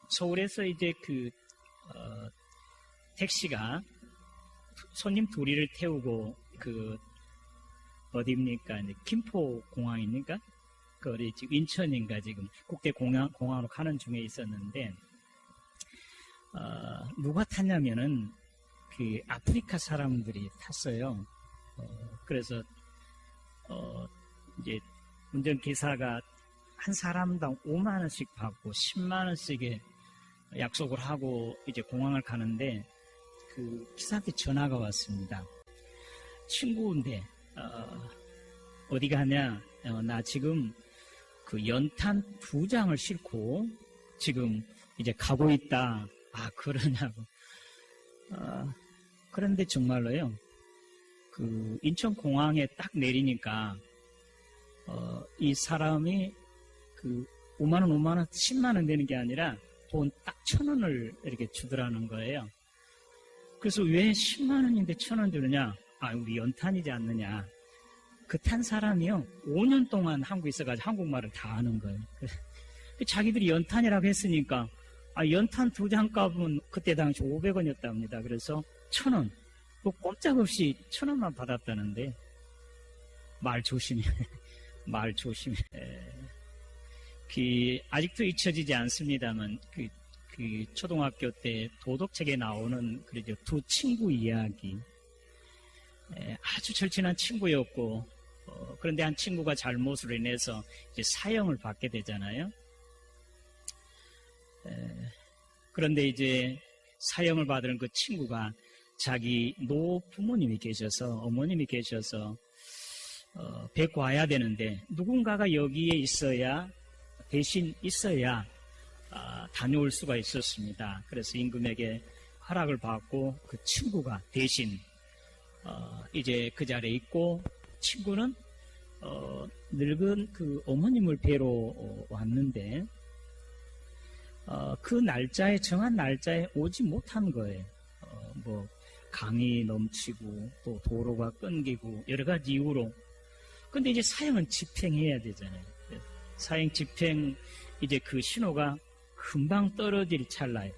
서울에서 이제 택시가 손님 둘이를 태우고 어디입니까? 김포 공항입니까? 어디 지금 인천인가 지금 국제 공항으로 가는 중에 있었는데, 누가 탔냐면은 아프리카 사람들이 탔어요. 그래서 이제 운전기사가 한 사람당 5만 원씩 받고 10만 원씩에 약속을 하고 이제 공항을 가는데, 기사한테 전화가 왔습니다. 친구인데 어디 가냐? 나 지금 연탄 2장을 싣고 지금 이제 가고 있다. 그러냐고. 그런데 정말로요. 인천공항에 딱 내리니까 이 사람이 5만원, 10만원 되는 게 아니라 돈 딱 1,000원을 이렇게 주더라는 거예요. 그래서 왜 10만원인데 1,000원 주느냐? 우리 연탄이지 않느냐. 탄 사람이요, 5년 동안 한국에 있어가지고 한국말을 다 아는 거예요. 자기들이 연탄이라고 했으니까, 연탄 2장 값은 그때 당시 500원이었답니다. 그래서 1,000원. 꼼짝없이 1,000원만 받았다는데, 말 조심해. 말 조심해. 아직도 잊혀지지 않습니다만, 초등학교 때 도덕책에 나오는 두 친구 이야기. 아주 절친한 친구였고, 그런데 한 친구가 잘못으로 인해서 이제 사형을 받게 되잖아요. 그런데 이제 사형을 받은 그 친구가 자기 노부모님이 계셔서, 어머님이 계셔서, 뵙고 와야 되는데, 누군가가 여기에 있어야, 대신 있어야, 다녀올 수가 있었습니다. 그래서 임금에게 허락을 받고 그 친구가 대신 이제 그 자리에 있고, 친구는 늙은 어머님을 뵈러 왔는데 정한 날짜에 오지 못한 거예요. 강이 넘치고 또 도로가 끊기고 여러 가지 이유로. 근데 이제 사형은 집행해야 되잖아요. 사형 집행 이제 신호가 금방 떨어질 찰나에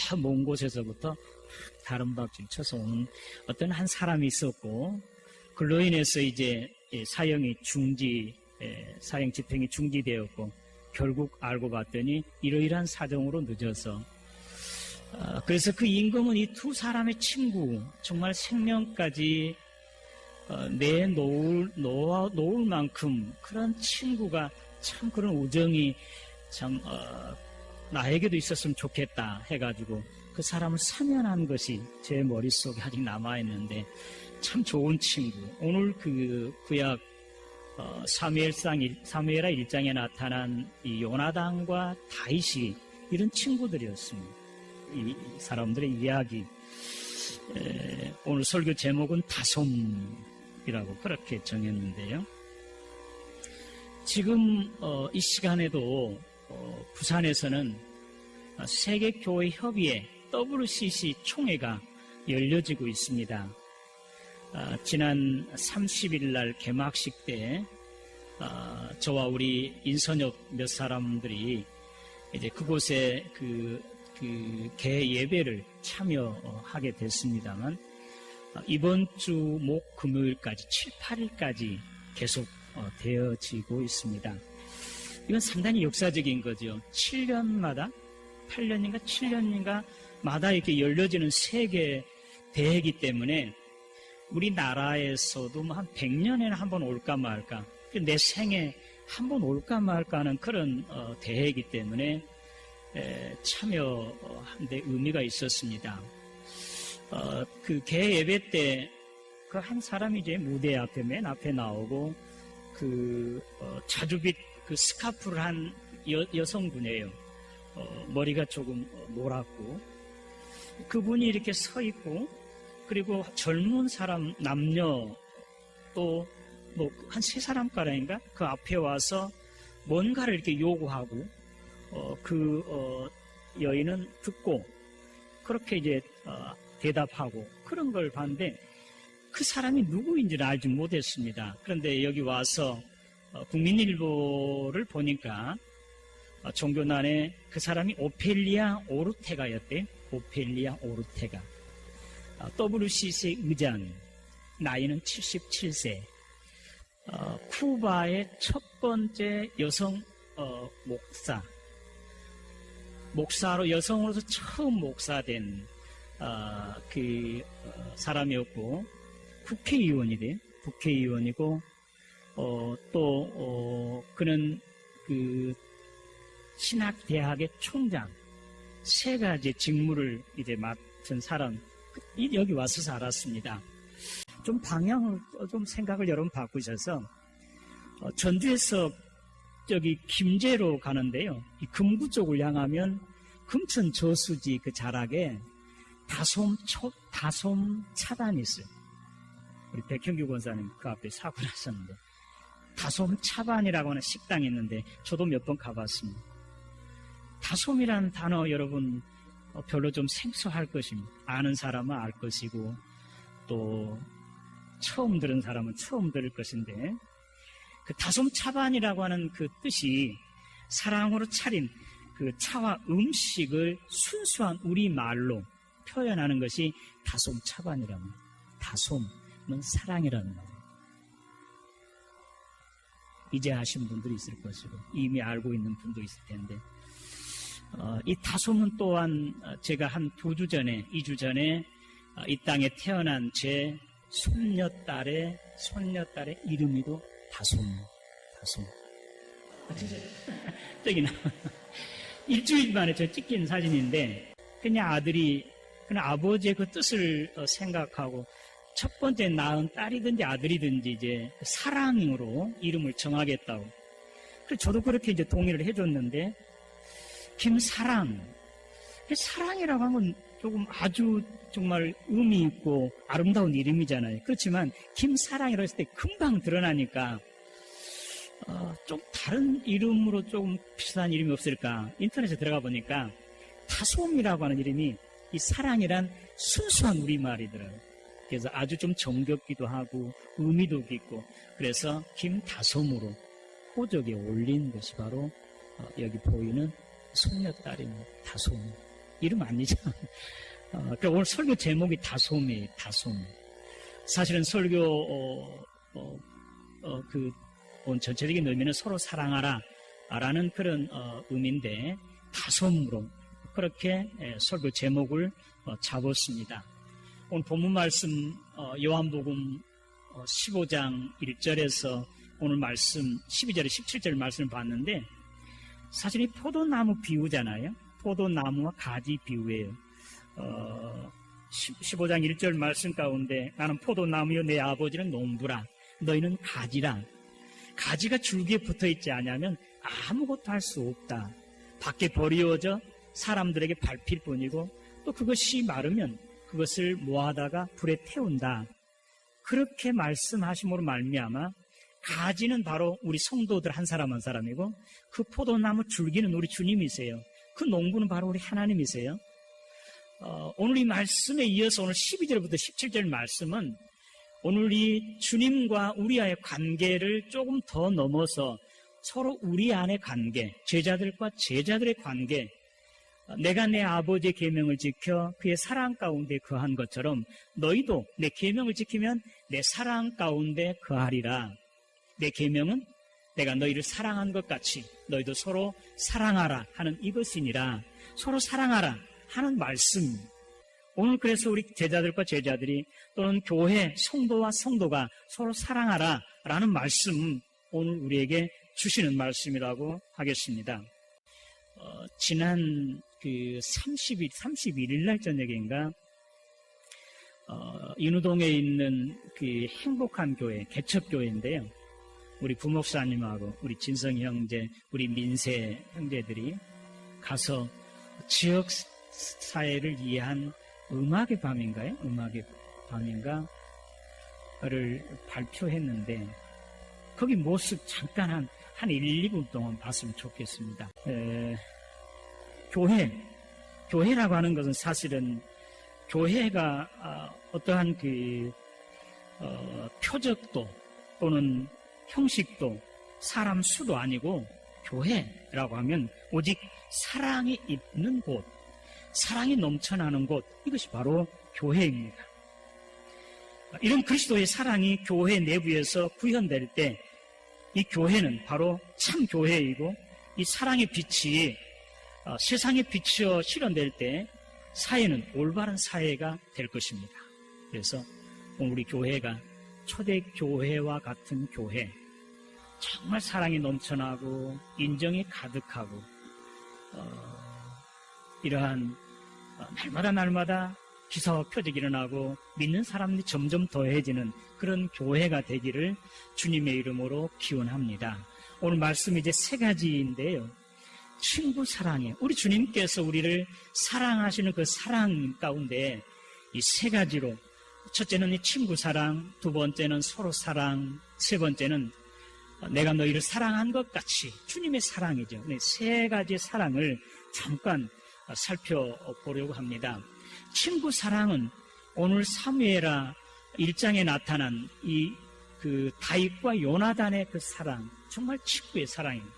저 먼 곳에서부터 다른 박질 쳐서 오는 어떤 한 사람이 있었고, 그로 인해서 이제 사형 집행이 중지되었고, 결국 알고 봤더니 이러이러한 사정으로 늦어서, 그래서 임금은 이 두 사람의 친구, 정말 생명까지 놓을 만큼 그런 친구가 참 그런 우정이 참 나에게도 있었으면 좋겠다 해가지고 그 사람을 사면한 것이 제 머릿속에 아직 남아있는데, 참 좋은 친구. 오늘 구약 사무엘하 1장에 나타난 이 요나단과 다윗이 이런 친구들이었습니다. 이 사람들의 이야기. 오늘 설교 제목은 다솜이라고 그렇게 정했는데요. 지금 이 시간에도 부산에서는 세계교회협의회 WCC 총회가 열려지고 있습니다. 지난 30일 날 개막식 때 저와 우리 인선엽 몇 사람들이 이제 그곳에 개 예배를 참여하게 됐습니다만, 이번 주 목 금요일까지 7, 8일까지 계속 되어지고 있습니다. 이건 상당히 역사적인 거죠. 7년마다 8년인가 7년인가 마다 이렇게 열려지는 세계 대회이기 때문에 우리나라에서도 한 100년에는 한 번 올까 말까, 내 생에 한 번 올까 말까 하는 그런 대회이기 때문에 참여한 데 의미가 있었습니다. 개 예배 때 한 사람이 이제 무대 앞에 맨 앞에 나오고 자주빛 스카프를 한 여성분이에요. 머리가 조금 노랗고, 그분이 이렇게 서 있고, 그리고 젊은 사람 남녀 또 한 3사람가량인가 그 앞에 와서 뭔가를 이렇게 요구하고, 여인은 듣고 그렇게 이제 대답하고 그런 걸 봤는데, 그 사람이 누구인지를 알지 못했습니다. 그런데 여기 와서 국민일보를 보니까 종교난에 그 사람이 오펠리아 오르테가였대요. 오펠리아 오르테가. WCC의 의장, 나이는 77세. 쿠바의 첫 번째 여성 목사로 여성으로서 처음 목사된 사람이었고, 국회의원이 돼요. 국회의원이고, 그는 신학대학의 총장, 세 가지 직무를 이제 맡은 사람, 여기 와서 살았습니다. 좀 방향을, 좀 생각을 여러분 바꾸셔서, 전주에서 저기 김제로 가는데요. 이 금구 쪽을 향하면 금천 저수지 그 자락에 다솜 차단이 있어요. 우리 백형규 권사님 그 앞에 사고 나셨는데, 다솜 차반이라고 하는 식당이 있는데 저도 몇 번 가봤습니다. 다솜이라는 단어 여러분 별로 좀 생소할 것입니다. 아는 사람은 알 것이고 또 처음 들은 사람은 처음 들을 것인데, 그 다솜 차반이라고 하는 그 뜻이 사랑으로 차린 그 차와 음식을 순수한 우리말로 표현하는 것이 다솜 차반이라는 거예요. 다솜은 사랑이라는 거예요. 이제 아신 분들이 있을 것이고 이미 알고 있는 분도 있을 텐데, 이 다솜은 또한 제가 한 2주 전에 이 땅에 태어난 제 손녀딸의 이름이도 다솜. 진짜 저기 일주일 만에 저 찍힌 사진인데, 그냥 아버지의 그 뜻을 생각하고 첫 번째 낳은 딸이든지 아들이든지 이제 사랑으로 이름을 정하겠다고. 그래서 저도 그렇게 이제 동의를 해줬는데, 김사랑. 사랑이라고 하면 조금 아주 정말 의미 있고 아름다운 이름이잖아요. 그렇지만 김사랑이라고 했을 때 금방 드러나니까 좀 다른 이름으로 조금 비슷한 이름이 없을까 인터넷에 들어가 보니까 다솜이라고 하는 이름이 이 사랑이란 순수한 우리말이더라고요. 그래서 아주 좀 정겹기도 하고 의미도 깊고, 그래서 김다솜으로 호적에 올린 것이 바로 여기 보이는 손녀딸인 다솜. 이름 아니죠? 그러니까 오늘 설교 제목이 다솜이에요. 다솜. 사실은 설교 전체적인 의미는 서로 사랑하라 라는 그런 의미인데, 다솜으로 그렇게 설교 제목을 잡았습니다. 오늘 본문 말씀 요한복음 15장 1절에서 오늘 말씀 12절에 17절 말씀을 봤는데, 사실 이 포도나무 비유잖아요. 포도나무와 가지 비유예요. 15장 1절 말씀 가운데 나는 포도나무요 내 아버지는 농부라 너희는 가지라. 가지가 줄기에 붙어있지 않으면 아무것도 할 수 없다. 밖에 버리워져 사람들에게 밟힐 뿐이고, 또 그것이 마르면 그것을 모아다가 불에 태운다. 그렇게 말씀하심으로 말미암아 가지는 바로 우리 성도들 한 사람 한 사람이고, 그 포도나무 줄기는 우리 주님이세요. 그 농부는 바로 우리 하나님이세요. 오늘 이 말씀에 이어서 오늘 12절부터 17절 말씀은 오늘 이 주님과 우리와의 관계를 조금 더 넘어서 서로 우리 안의 관계, 제자들과 제자들의 관계, 내가 내 아버지의 계명을 지켜 그의 사랑 가운데 거한 것처럼 너희도 내 계명을 지키면 내 사랑 가운데 거하리라. 내 계명은 내가 너희를 사랑한 것 같이 너희도 서로 사랑하라 하는 이것이니라. 서로 사랑하라 하는 말씀. 오늘 그래서 우리 제자들과 제자들이 또는 교회 성도와 성도가 서로 사랑하라 라는 말씀, 오늘 우리에게 주시는 말씀이라고 하겠습니다. 지난 31일 날 저녁인가 인우동에 있는 그 행복한 교회, 개척교회인데요. 우리 부목사님하고 우리 진성이 형제, 우리 민세 형제들이 가서 지역 사회를 위한 음악의 밤인가요? 음악의 밤인가를 발표했는데, 거기 모습 잠깐 한 1, 2분 동안 봤으면 좋겠습니다. 교회라고 하는 것은 사실은 교회가 어떠한 표적도 또는 형식도 사람 수도 아니고, 교회라고 하면 오직 사랑이 있는 곳, 사랑이 넘쳐나는 곳, 이것이 바로 교회입니다. 이런 그리스도의 사랑이 교회 내부에서 구현될 때 이 교회는 바로 참 교회이고, 이 사랑의 빛이 세상에 비추어 실현될 때 사회는 올바른 사회가 될 것입니다. 그래서 우리 교회가 초대교회와 같은 교회, 정말 사랑이 넘쳐나고 인정이 가득하고 이러한 날마다 기사와 표적이 일어나고 믿는 사람들이 점점 더해지는 그런 교회가 되기를 주님의 이름으로 기원합니다. 오늘 말씀이 이제 세 가지인데요. 친구 사랑에, 우리 주님께서 우리를 사랑하시는 그 사랑 가운데 이 세 가지로, 첫째는 이 친구 사랑, 두 번째는 서로 사랑, 세 번째는 내가 너희를 사랑한 것 같이 주님의 사랑이죠. 세 가지의 사랑을 잠깐 살펴보려고 합니다. 친구 사랑은 오늘 사무엘하 1장에 나타난 그 다윗과 요나단의 그 사랑, 정말 친구의 사랑입니다.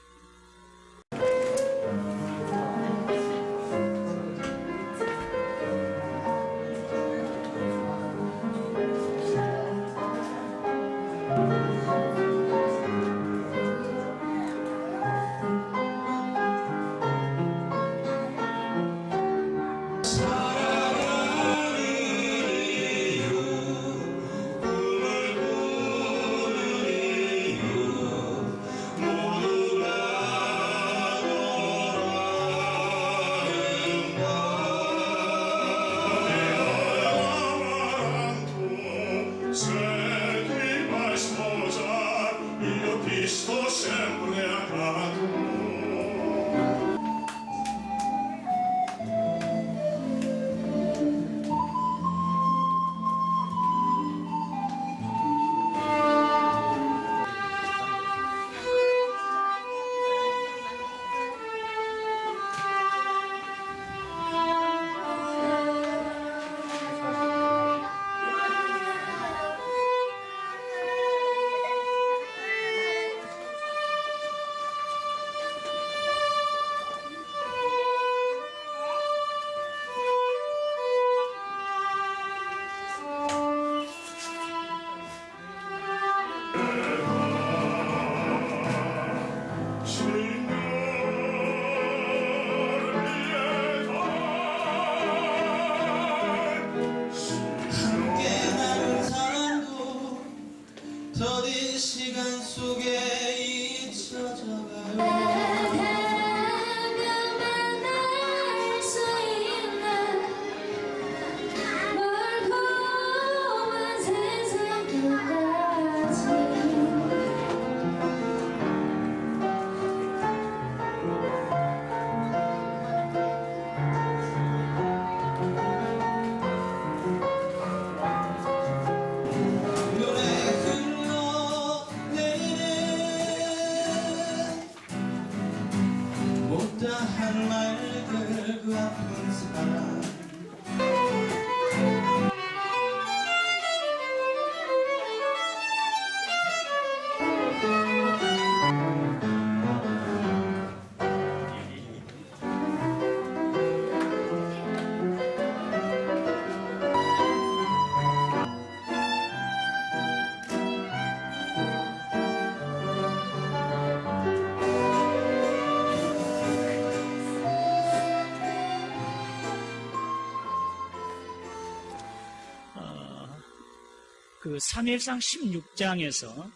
그 사무엘상 16장에서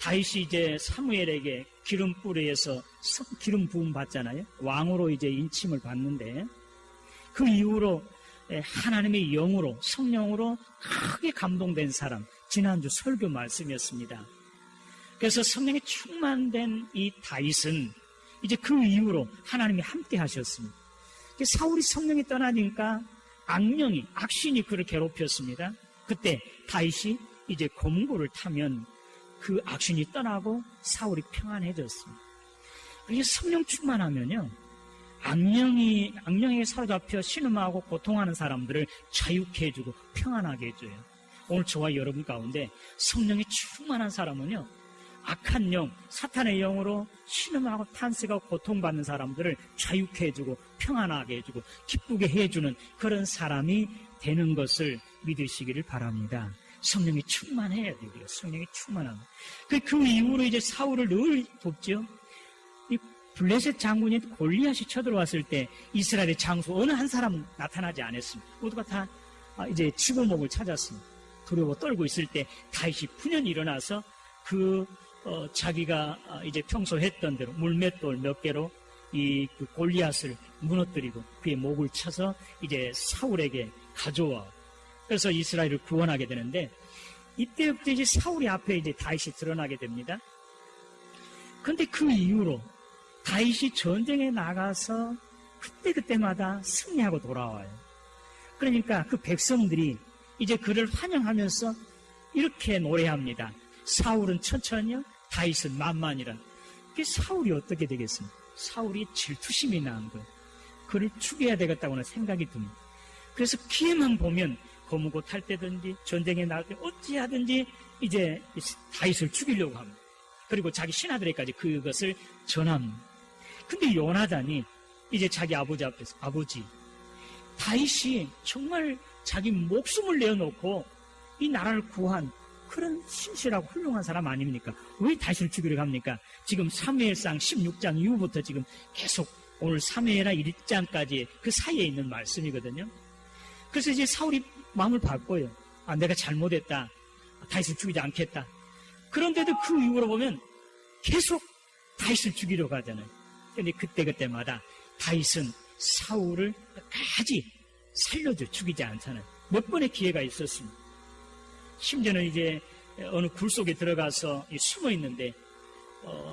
다윗이 이제 사무엘에게 기름 뿌려서 기름 부음 받잖아요. 왕으로 이제 인침을 받는데 그 이후로 하나님의 영으로, 성령으로 크게 감동된 사람, 지난주 설교 말씀이었습니다. 그래서 성령에 충만된 이 다윗은 이제 그 이후로 하나님이 함께 하셨습니다. 사울이 성령이 떠나니까 악신이 그를 괴롭혔습니다. 그때 다윗이 이제 검구를 타면 그 악신이 떠나고 사울이 평안해졌습니다. 성령 충만하면요, 악령에게 사로잡혀 신음하고 고통하는 사람들을 자유케 해주고 평안하게 해줘요. 오늘 저와 여러분 가운데 성령이 충만한 사람은요, 악한 영, 사탄의 영으로 신음하고 탄식하고 고통받는 사람들을 자유케 해주고 평안하게 해주고 기쁘게 해주는 그런 사람이 되는 것을 믿으시기를 바랍니다. 성령이 충만해야 돼요. 성령이 충만합니다. 그 이후로 이제 사울을 늘 돕죠. 이 블레셋 장군이 골리앗이 쳐들어왔을 때 이스라엘의 장수 어느 한 사람은 나타나지 않았습니다. 모두가 다 이제 치고목을 찾았습니다. 두려워 떨고 있을 때 다윗이 분연히 일어나서 자기가 이제 평소 했던 대로 물맷돌 몇 개로 그 골리앗을 무너뜨리고 그의 목을 쳐서 이제 사울에게 가져와. 그래서 이스라엘을 구원하게 되는데 이때부터 이제 사울이 앞에 이제 다윗이 드러나게 됩니다. 그런데 그 이후로 다윗이 전쟁에 나가서 그때마다 승리하고 돌아와요. 그러니까 그 백성들이 이제 그를 환영하면서 이렇게 노래합니다. 사울은 천천히요, 다윗은 만만이라. 그게 사울이 어떻게 되겠습니까? 사울이 질투심이 나는 거예요. 그를 죽여야 되겠다고는 생각이 듭니다. 그래서 기회만 보면 거무고 탈 때든지 전쟁에 나갈 때 어찌하든지 이제 다윗을 죽이려고 합니다. 그리고 자기 신하들에게까지 그것을 전합니다. 근데 요나단이 이제 자기 아버지 앞에서 아버지, 다윗이 정말 자기 목숨을 내어놓고 이 나라를 구한 그런 신실하고 훌륭한 사람 아닙니까? 왜 다윗을 죽이려고 합니까? 지금 사무엘상 16장 이후부터 지금 계속 오늘 사무엘하 1장까지 그 사이에 있는 말씀이거든요. 그래서 이제 사울이 마음을 바꿔요. 내가 잘못했다. 다윗을 죽이지 않겠다. 그런데도 그 이후로 보면 계속 다윗을 죽이려고 하잖아요. 그런데 그때마다 다윗은 사울을 끝까지 살려줘 죽이지 않잖아요. 몇 번의 기회가 있었습니다. 심지어는 이제 어느 굴 속에 들어가서 숨어 있는데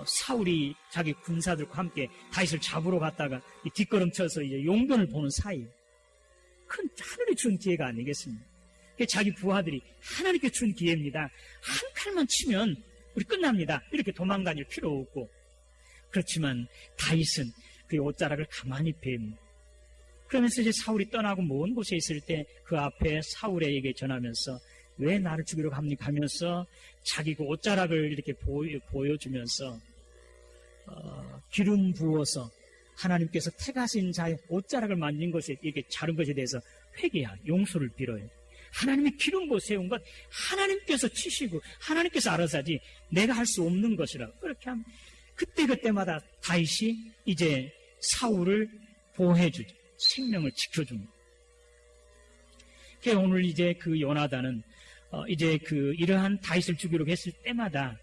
사울이 자기 군사들과 함께 다윗을 잡으러 갔다가 뒷걸음쳐서 이제 용변을 보는 사이, 큰 하늘이 준 기회가 아니겠습니까? 자기 부하들이 하나님께 준 기회입니다. 한 칼만 치면 우리 끝납니다. 이렇게 도망다닐 필요 없고. 그렇지만 다윗은 그 옷자락을 가만히 뱀니다. 그러면서 이제 사울이 떠나고 먼 곳에 있을 때 그 앞에 사울에게 전하면서 왜 나를 죽이려고 합니까? 하면서 자기 그 옷자락을 이렇게 보여주면서 기름 부어서 하나님께서 택하신 자의 옷자락을 만진 것에 이렇게 자른 것에 대해서 회개하 용서를 빌어요. 하나님이 기름 부어 세운 것 하나님께서 치시고 하나님께서 알아서 하지 내가 할 수 없는 것이라. 그렇게 하면 그때마다 다윗이 이제 사울을 보호해주죠. 생명을 지켜줍니다. 오늘 이제 그 요나단은 이제 이러한 다윗을 죽이려고 했을 때마다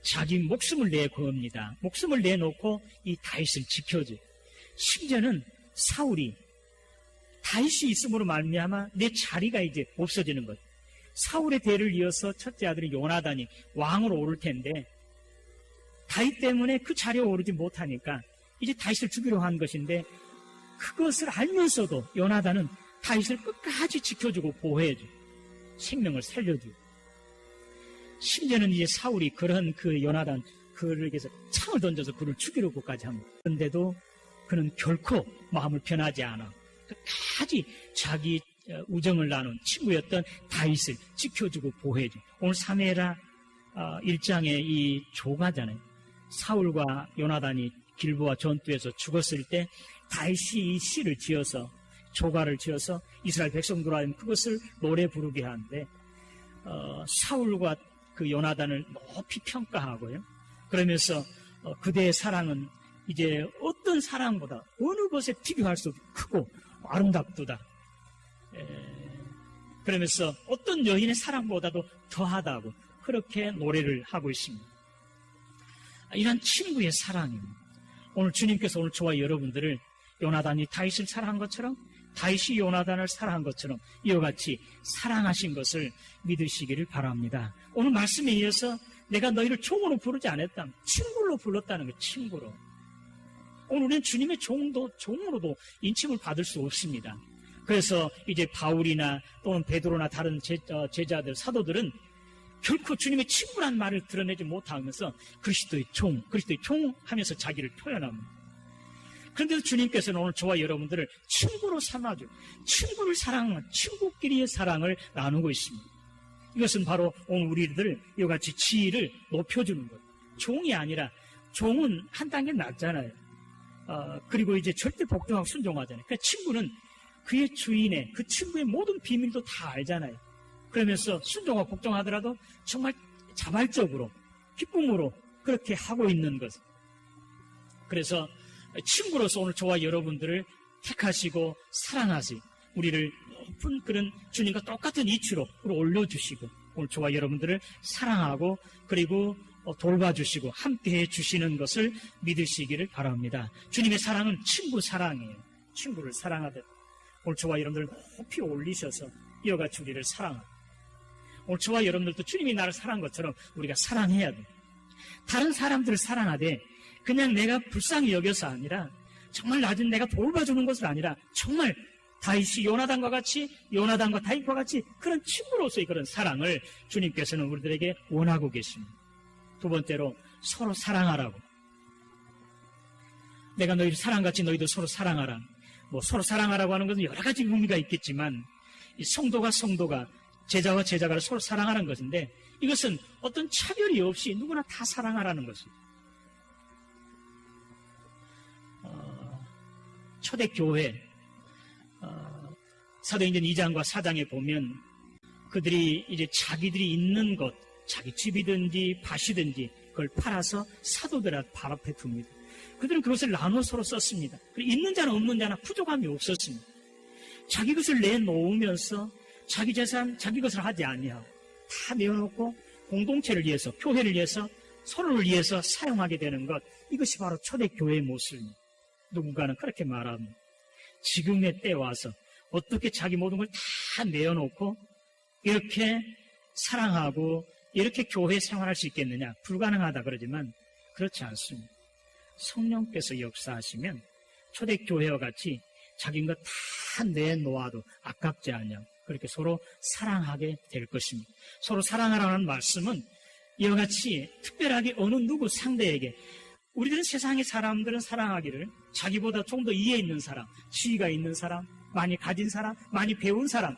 자기 목숨을 내겁니다. 목숨을 내놓고 이 다윗을 지켜줘. 심지어는 사울이 다윗이 있음으로 말미암아 내 자리가 이제 없어지는 것. 사울의 대를 이어서 첫째 아들이 요나단이 왕으로 오를 텐데 다윗 때문에 그 자리에 오르지 못하니까 이제 다윗을 죽이려고 한 것인데 그것을 알면서도 요나단은 다윗을 끝까지 지켜주고 보호해줘. 생명을 살려주고. 심지어는 이제 사울이 그런 그 요나단 그에게서 창을 던져서 그를 죽이려고까지 합니다. 그런데도 그는 결코 마음을 변하지 않아. 끝까지 자기 우정을 나눈 친구였던 다윗을 지켜주고 보호해줘. 오늘 사무엘하 1장에 이 조가잖아요. 사울과 요나단이 길보아 전투에서 죽었을 때 다윗이 이 시를 지어서 조가를 지어서 이스라엘 백성들 하여금 그것을 노래 부르게 하는데 사울과 그 요나단을 높이 평가하고요. 그러면서 그대의 사랑은 이제 어떤 사랑보다 어느 것에 비교할 수 없이 크고 아름답도다. 그러면서 어떤 여인의 사랑보다도 더하다고 그렇게 노래를 하고 있습니다. 이런 친구의 사랑입니다. 오늘 주님께서 오늘 저와 여러분들을 요나단이 다윗을 사랑한 것처럼 다윗이 요나단을 사랑한 것처럼 이와 같이 사랑하신 것을 믿으시기를 바랍니다. 오늘 말씀에 이어서 내가 너희를 종으로 부르지 않았다. 친구로 불렀다는 거예요. 친구로. 오늘 우리는 주님의 종으로도 인침을 받을 수 없습니다. 그래서 이제 바울이나 또는 베드로나 다른 제자들, 사도들은 결코 주님의 친구란 말을 드러내지 못하면서 그리스도의 종 하면서 자기를 표현합니다. 그런데도 주님께서는 오늘 저와 여러분들을 친구로 삼아줘. 친구를 사랑하는 친구끼리의 사랑을 나누고 있습니다. 이것은 바로 오늘 우리들 이와 같이 지위를 높여주는 것. 종이 아니라 종은 한 단계 낮잖아요. 그리고 이제 절대 복종하고 순종하잖아요. 그러니까 친구는 그의 주인의 그 친구의 모든 비밀도 다 알잖아요. 그러면서 순종하고 복종하더라도 정말 자발적으로 기쁨으로 그렇게 하고 있는 것. 그래서 친구로서 오늘 저와 여러분들을 택하시고 사랑하시 우리를 높은 그런 주님과 똑같은 이치로 올려주시고 오늘 저와 여러분들을 사랑하고 그리고 돌봐주시고 함께해 주시는 것을 믿으시기를 바랍니다. 주님의 사랑은 친구 사랑이에요. 친구를 사랑하듯 오늘 저와 여러분들 높이 올리셔서 이와 같이 우리를 사랑하고 오늘 저와 여러분들도 주님이 나를 사랑한 것처럼 우리가 사랑해야 돼요. 다른 사람들을 사랑하되 그냥 내가 불쌍히 여겨서 아니라 정말 낮은 내가 돌봐주는 것을 아니라 정말 다윗이 요나단과 같이 요나단과 다윗과 같이 그런 친구로서의 그런 사랑을 주님께서는 우리들에게 원하고 계십니다. 두 번째로 서로 사랑하라고. 내가 너희를 사랑같이 너희도 서로 사랑하라. 서로 사랑하라고 하는 것은 여러 가지 의미가 있겠지만 이 성도가 제자와 제자가 서로 사랑하는 것인데 이것은 어떤 차별이 없이 누구나 다 사랑하라는 것입니다. 초대교회 사도행전 2장과 4장에 보면 그들이 이제 자기들이 있는 것, 자기 집이든지 밭이든지 그걸 팔아서 사도들한테 발 앞에 둡니다. 그들은 그것을 나눠 서로 썼습니다. 있는 자나 없는 자나 부족함이 없었습니다. 자기 것을 내놓으면서 자기 재산, 자기 것을 하지 아니하고 다 내어놓고 공동체를 위해서, 교회를 위해서, 서로를 위해서 사용하게 되는 것, 이것이 바로 초대교회의 모습입니다. 누군가는 그렇게 말합니다. 지금의 때에 와서 어떻게 자기 모든 걸 다 내어놓고 이렇게 사랑하고 이렇게 교회 생활할 수 있겠느냐? 불가능하다 그러지만 그렇지 않습니다. 성령께서 역사하시면 초대교회와 같이 자기 것 다 내놓아도 아깝지 않냐. 그렇게 서로 사랑하게 될 것입니다. 서로 사랑하라는 말씀은 이와 같이 특별하게 어느 누구 상대에게 우리들은 세상의 사람들은 사랑하기를 자기보다 좀 더 이해 있는 사람, 지위가 있는 사람, 많이 가진 사람, 많이 배운 사람,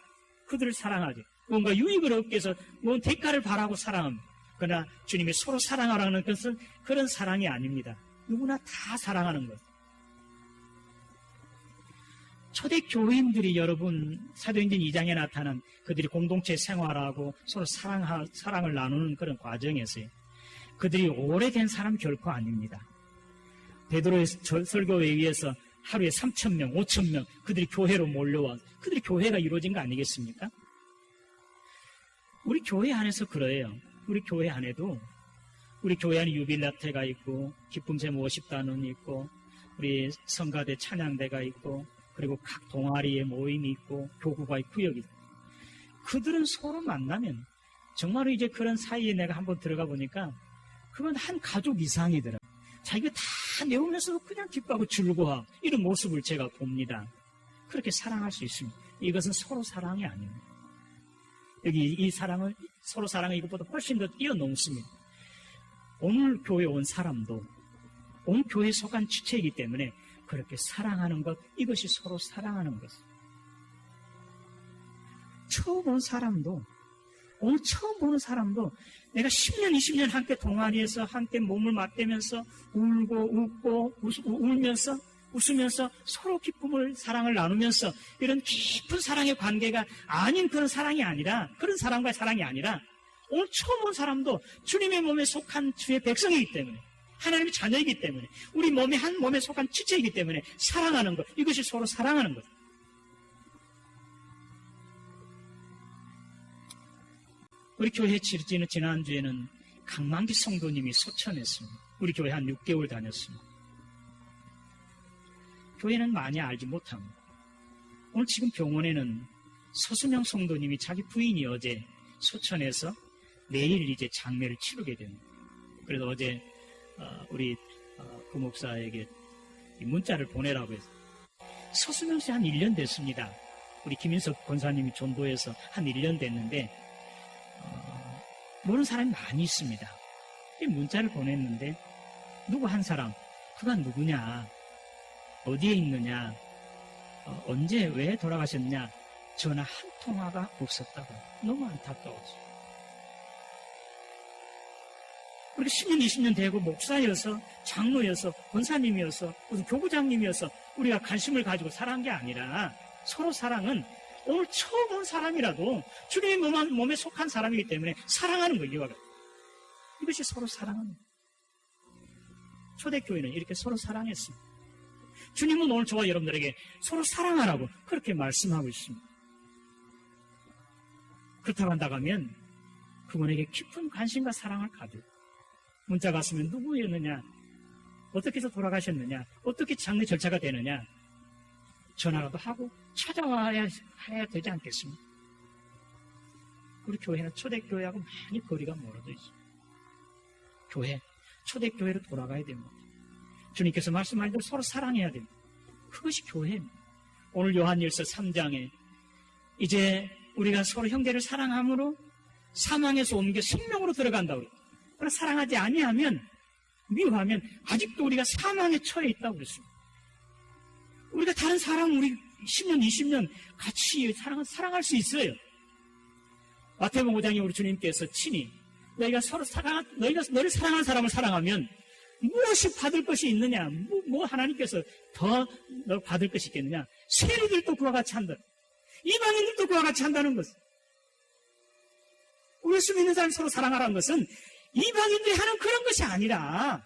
그들을 사랑하지. 뭔가 유익을 얻기 위해서 뭔 대가를 바라고 사랑합니다. 그러나 주님이 서로 사랑하라는 것은 그런 사랑이 아닙니다. 누구나 다 사랑하는 것. 초대 교인들이 여러분 사도행전 2장에 나타난 그들이 공동체 생활하고 서로 사랑을 나누는 그런 과정에서요. 그들이 오래된 사람 결코 아닙니다. 베드로의 설교에 의해서 하루에 3,000명, 5,000명 그들이 교회로 몰려와 그들이 교회가 이루어진 거 아니겠습니까? 우리 교회 안에서 그래요. 우리 교회 안에도 우리 교회 안에 유빌라테가 있고 기쁨샘 워십단원이 있고 우리 성가대 찬양대가 있고 그리고 각 동아리의 모임이 있고 교구가 있고 구역이 있고 그들은 서로 만나면 정말로 이제 그런 사이에 내가 한번 들어가 보니까 그건 한 가족 이상이더라. 자기가 다 내오면서 그냥 기뻐하고 즐거워하고 이런 모습을 제가 봅니다. 그렇게 사랑할 수 있습니다. 이것은 서로 사랑이 아닙니다. 여기 이 사랑을 서로 사랑은 이것보다 훨씬 더 뛰어넘습니다. 오늘 교회 온 사람도 온 교회에 속한 지체이기 때문에 그렇게 사랑하는 것, 이것이 서로 사랑하는 것. 처음 온 사람도 오늘 처음 보는 사람도 내가 10년, 20년 함께 동아리에서 함께 몸을 맞대면서 울고 웃고 울면서 웃으면서 서로 기쁨을 사랑을 나누면서 이런 깊은 사랑의 관계가 아닌 그런 사랑이 아니라 그런 사람과의 사랑이 아니라 오늘 처음 온 사람도 주님의 몸에 속한 주의 백성이기 때문에 하나님의 자녀이기 때문에 우리 몸이 한 몸에 속한 지체이기 때문에 사랑하는 것, 이것이 서로 사랑하는 것. 우리 교회 지난주에는 강만기 성도님이 소천했습니다. 우리 교회 한 6개월 다녔습니다. 교회는 많이 알지 못합니다. 오늘 지금 병원에는 서수명 성도님이 자기 부인이 어제 소천해서 내일 이제 장례를 치르게 됩니다. 그래서 어제 우리 그 목사에게 문자를 보내라고 해서 서수명 씨 한 1년 됐습니다. 우리 김인석 권사님이 전도해서 한 1년 됐는데 모르는 사람이 많이 있습니다. 문자를 보냈는데 누구 한 사람, 그가 누구냐, 어디에 있느냐, 언제 왜 돌아가셨냐, 전화 한 통화가 없었다고. 너무 안타까워서 우리가 10년, 20년 되고 목사여서, 장로여서, 권사님이어서, 무슨 교구장님이어서 우리가 관심을 가지고 사랑한 게 아니라 서로 사랑은 오늘 처음 온 사람이라도 주님의 몸에 속한 사람이기 때문에 사랑하는 거예요. 이것이 서로 사랑하는 거예요. 초대교회는 이렇게 서로 사랑했습니다. 주님은 오늘 저와 여러분들에게 서로 사랑하라고 그렇게 말씀하고 있습니다. 그렇다고 한다면 그분에게 깊은 관심과 사랑을 가지고 문자가 왔으면 누구였느냐, 어떻게 해서 돌아가셨느냐, 어떻게 장례 절차가 되느냐 전화라도 하고 찾아와야 되지 않겠습니까? 우리 교회는 초대교회하고 많이 거리가 멀어져 있습니다. 교회, 초대교회로 돌아가야 됩니다. 주님께서 말씀하신 대로 서로 사랑해야 됩니다. 그것이 교회입니다. 오늘 요한일서 3장에 이제 우리가 서로 형제를 사랑함으로 사망에서 옮겨 생명으로 들어간다고 그래요. 그러나 사랑하지 아니하면, 미워하면 아직도 우리가 사망에 처해 있다고 그랬습니다. 우리가 다른 사람, 우리 10년, 20년 같이 사랑할 수 있어요. 마태복음 5장에 우리 주님께서 친히 너희가 너를 사랑하는 사람을 사랑하면 무엇이 받을 것이 있느냐? 뭐 하나님께서 더 너 받을 것이 있겠느냐? 세리들도 그와 같이 한다. 이방인들도 그와 같이 한다는 것은, 우리 예수 믿는 사람이 서로 사랑하라는 것은 이방인들이 하는 그런 것이 아니라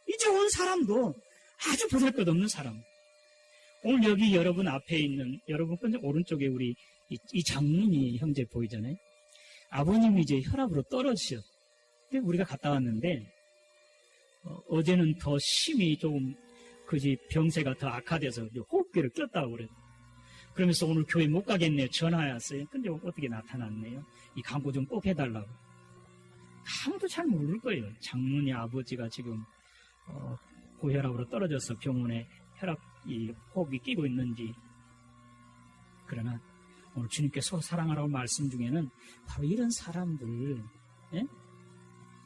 이제 온 사람도 아주 보잘것없는 사람. 오늘 여기 여러분 앞에 있는, 여러분 오른쪽에 우리 이 장문이 형제 보이잖아요. 아버님이 이제 혈압으로 떨어지셨. 우리가 갔다 왔는데 어제는 더 심히 조금 병세가 더 악화돼서 호흡기를 꼈다고 그래요. 그러면서 오늘 교회 못 가겠네요. 전화해 왔어요. 근데 어떻게 나타났네요. 이 광고 좀 꼭 해달라고. 아무도 잘 모를 거예요. 장모님 아버지가 지금 고혈압으로 떨어져서 병원에 호흡이 끼고 있는지. 그러나 오늘 주님께서 사랑하라고 말씀 중에는 바로 이런 사람들, 예?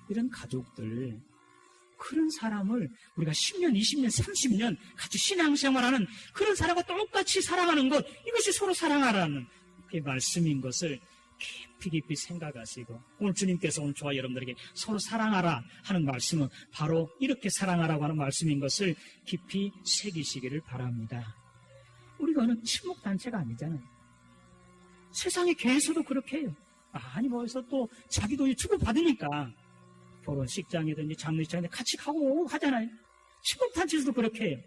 이런 가족들, 그런 사람을 우리가 10년, 20년, 30년 같이 신앙생활하는 그런 사람과 똑같이 사랑하는 것, 이것이 서로 사랑하라는 그 말씀인 것을 깊이 생각하시고, 오늘 주님께서 오늘 저와 여러분들에게 서로 사랑하라 하는 말씀은 바로 이렇게 사랑하라고 하는 말씀인 것을 깊이 새기시기를 바랍니다. 우리가 어느 친목단체가 아니잖아요. 세상의 교회에서도 그렇게 해요. 아니 뭐해서 또 자기도 주고받으니까 결혼식장이든지 장례식장에 같이 가고 오고 하잖아요. 친목단체에서도 그렇게 해요.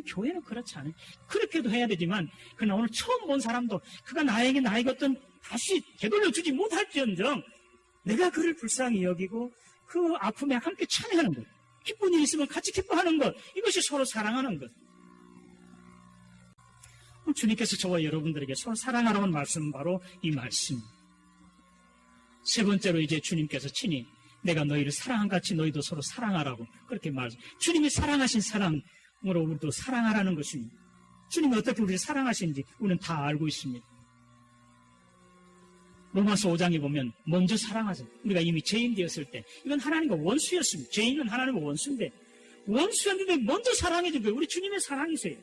교회는 그렇지 않아요. 그렇게도 해야 되지만, 그러나 오늘 처음 본 사람도 그가 나에게 어떤 다시 되돌려주지 못할지언정 내가 그를 불쌍히 여기고 그 아픔에 함께 참여하는 것, 기쁜 일이 있으면 같이 기뻐하는 것, 이것이 서로 사랑하는 것. 주님께서 저와 여러분들에게 서로 사랑하라는 말씀은 바로 이 말씀. 세 번째로 이제 주님께서 친히 내가 너희를 사랑한 같이 너희도 서로 사랑하라고 그렇게 말씀. 주님이 사랑하신 사랑으로 우리도 사랑하라는 것입니다. 주님이 어떻게 우리를 사랑하시는지 우리는 다 알고 있습니다. 로마서 5장에 보면 먼저 사랑하세요. 우리가 이미 죄인 되었을 때, 이건 하나님과 원수였습니다. 죄인은 하나님과 원수인데, 원수였는데 먼저 사랑해 준 거예요. 우리 주님의 사랑이세요.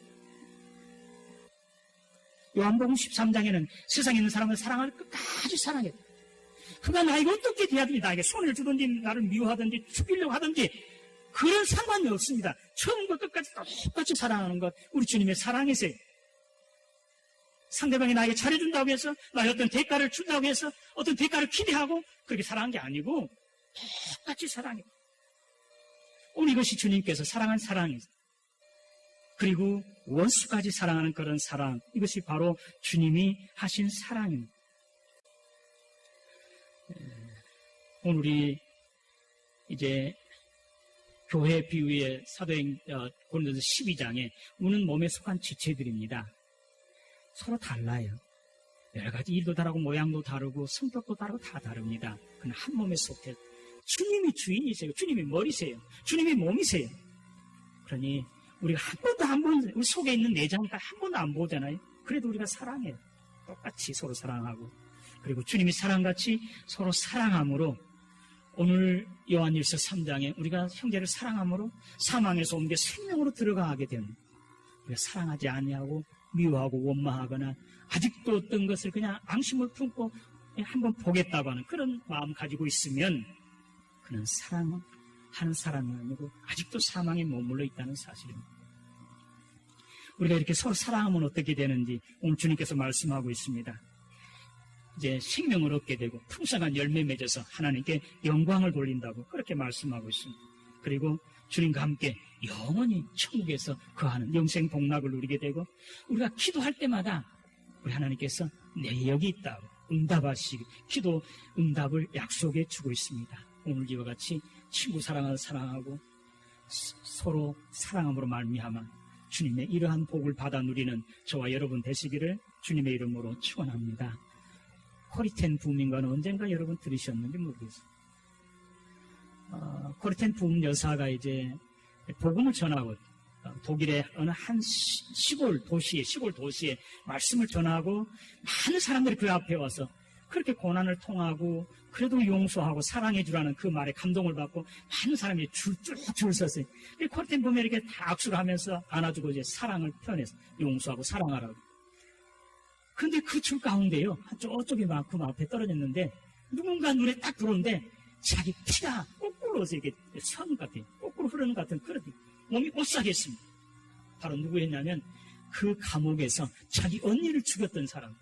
요한복음 13장에는 세상에 있는 사람을 사랑할 끝까지 사랑해. 그가 나에게 어떻게 대하든지, 나에게 손을 주든지 나를 미워하든지 죽이려고 하든지 그런 상관이 없습니다. 처음부터 끝까지 똑같이 사랑하는 것, 우리 주님의 사랑이세요. 상대방이 나에게 잘해준다고 해서, 나의 어떤 대가를 준다고 해서 어떤 대가를 기대하고 그렇게 사랑한 게 아니고 똑같이 사랑해요. 오늘 이것이 주님께서 사랑한 사랑이에요. 그리고 원수까지 사랑하는 그런 사랑, 이것이 바로 주님이 하신 사랑입니다. 오늘 우리 이제 교회 비유의 고린도서 12장에 우는 몸에 속한 지체들입니다. 서로 달라요. 여러 가지 일도 다르고 모양도 다르고 성격도 다르고 다 다릅니다. 그러나 한 몸에 속해 주님이 주인이세요. 주님이 머리세요. 주님이 몸이세요. 그러니 우리가 우리 속에 있는 내장까지 한 번도 안 보잖아요. 그래도 우리가 사랑해요. 똑같이 서로 사랑하고, 그리고 주님이 사랑같이 서로 사랑함으로 오늘 요한일서 3장에 우리가 형제를 사랑함으로 사망에서 옮겨 생명으로 들어가게 됩니다. 우리가 사랑하지 아니하고 미워하고 원망하거나 아직도 어떤 것을 그냥 앙심을 품고 한번 보겠다고 하는 그런 마음 가지고 있으면 그는 사랑하는 사람이 아니고 아직도 사망에 머물러 있다는 사실입니다. 우리가 이렇게 서로 사랑하면 어떻게 되는지 오늘 주님께서 말씀하고 있습니다. 이제 생명을 얻게 되고 풍성한 열매 맺어서 하나님께 영광을 돌린다고 그렇게 말씀하고 있습니다. 그리고 주님과 함께 영원히 천국에서 거하는 영생 복락을 누리게 되고 우리가 기도할 때마다 우리 하나님께서 내 여기 있다고 응답하시기 기도 응답을 약속해 주고 있습니다. 오늘 이와 같이 친구 사랑하고 서로 사랑함으로 말미암아 주님의 이러한 복을 받아 누리는 저와 여러분 되시기를 주님의 이름으로 축원합니다. 코리텐 부음인가는 언젠가 여러분 들으셨는지 모르겠어요. 코리텐 부음 여사가 이제 복음을 전하고 독일의 어느 한 시골 도시에 말씀을 전하고 많은 사람들이 그 앞에 와서 그렇게 고난을 통하고 그래도 용서하고 사랑해 주라는 그 말에 감동을 받고 많은 사람이 줄 섰어요. 코리텐 부음에 이렇게 다 악수를 하면서 안아주고 이제 사랑을 표현해서 용서하고 사랑하라고. 근데 그 줄 가운데요, 저쪽에 막 그 앞에 떨어졌는데, 누군가 눈에 딱 들어오는데, 자기 피가 거꾸로 이렇게 선 같아요. 거꾸로 흐르는 것 같은 그런 몸이 오싹했습니다. 바로 누구였냐면, 그 감옥에서 자기 언니를 죽였던 사람,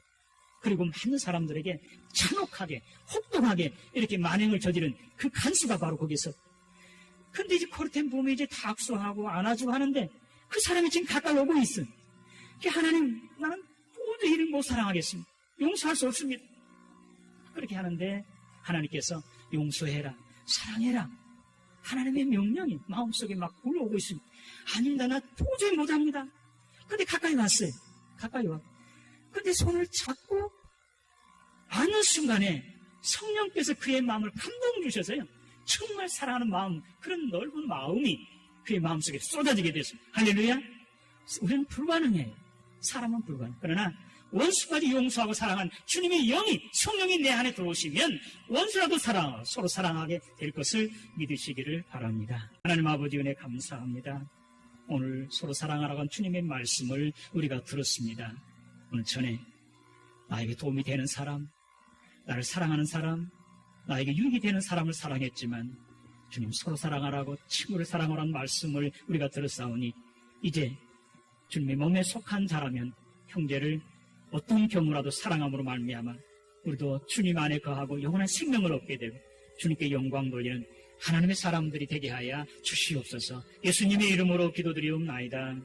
그리고 많은 사람들에게 잔혹하게, 혹독하게 이렇게 만행을 저지른 그 간수가 바로 거기서. 근데 이제 코리텐 보면 이제 다 악수하고 안아주고 하는데, 그 사람이 지금 가까이 오고 있어. 하나님, 나는 도저히 이를 못 사랑하겠습니다. 용서할 수 없습니다. 그렇게 하는데 하나님께서 용서해라, 사랑해라. 하나님의 명령이 마음속에 막 불어오고 있습니다. 아닙니다. 나 도저히 못합니다. 근데 가까이 왔어요. 가까이 와. 근데 손을 잡고 아는 순간에 성령께서 그의 마음을 감동 주셔서요. 정말 사랑하는 마음, 그런 넓은 마음이 그의 마음속에 쏟아지게 됐습니다. 할렐루야. 우리는 불가능해요. 사람은 불가능. 그러나 원수까지 용서하고 사랑한 주님의 영이, 성령이 내 안에 들어오시면 원수라도 사랑하고 서로 사랑하게 될 것을 믿으시기를 바랍니다. 하나님 아버지 은혜 감사합니다. 오늘 서로 사랑하라고 한 주님의 말씀을 우리가 들었습니다. 오늘 전에 나에게 도움이 되는 사람, 나를 사랑하는 사람, 나에게 유익이 되는 사람을 사랑했지만 주님 서로 사랑하라고 친구를 사랑하라는 말씀을 우리가 들었사오니 이제 주님의 몸에 속한 자라면 형제를 어떤 경우라도 사랑함으로 말미암아 우리도 주님 안에 거하고 영원한 생명을 얻게 되고 주님께 영광 돌리는 하나님의 사람들이 되게 하여 주시옵소서. 예수님의 이름으로 기도드리옵나이다.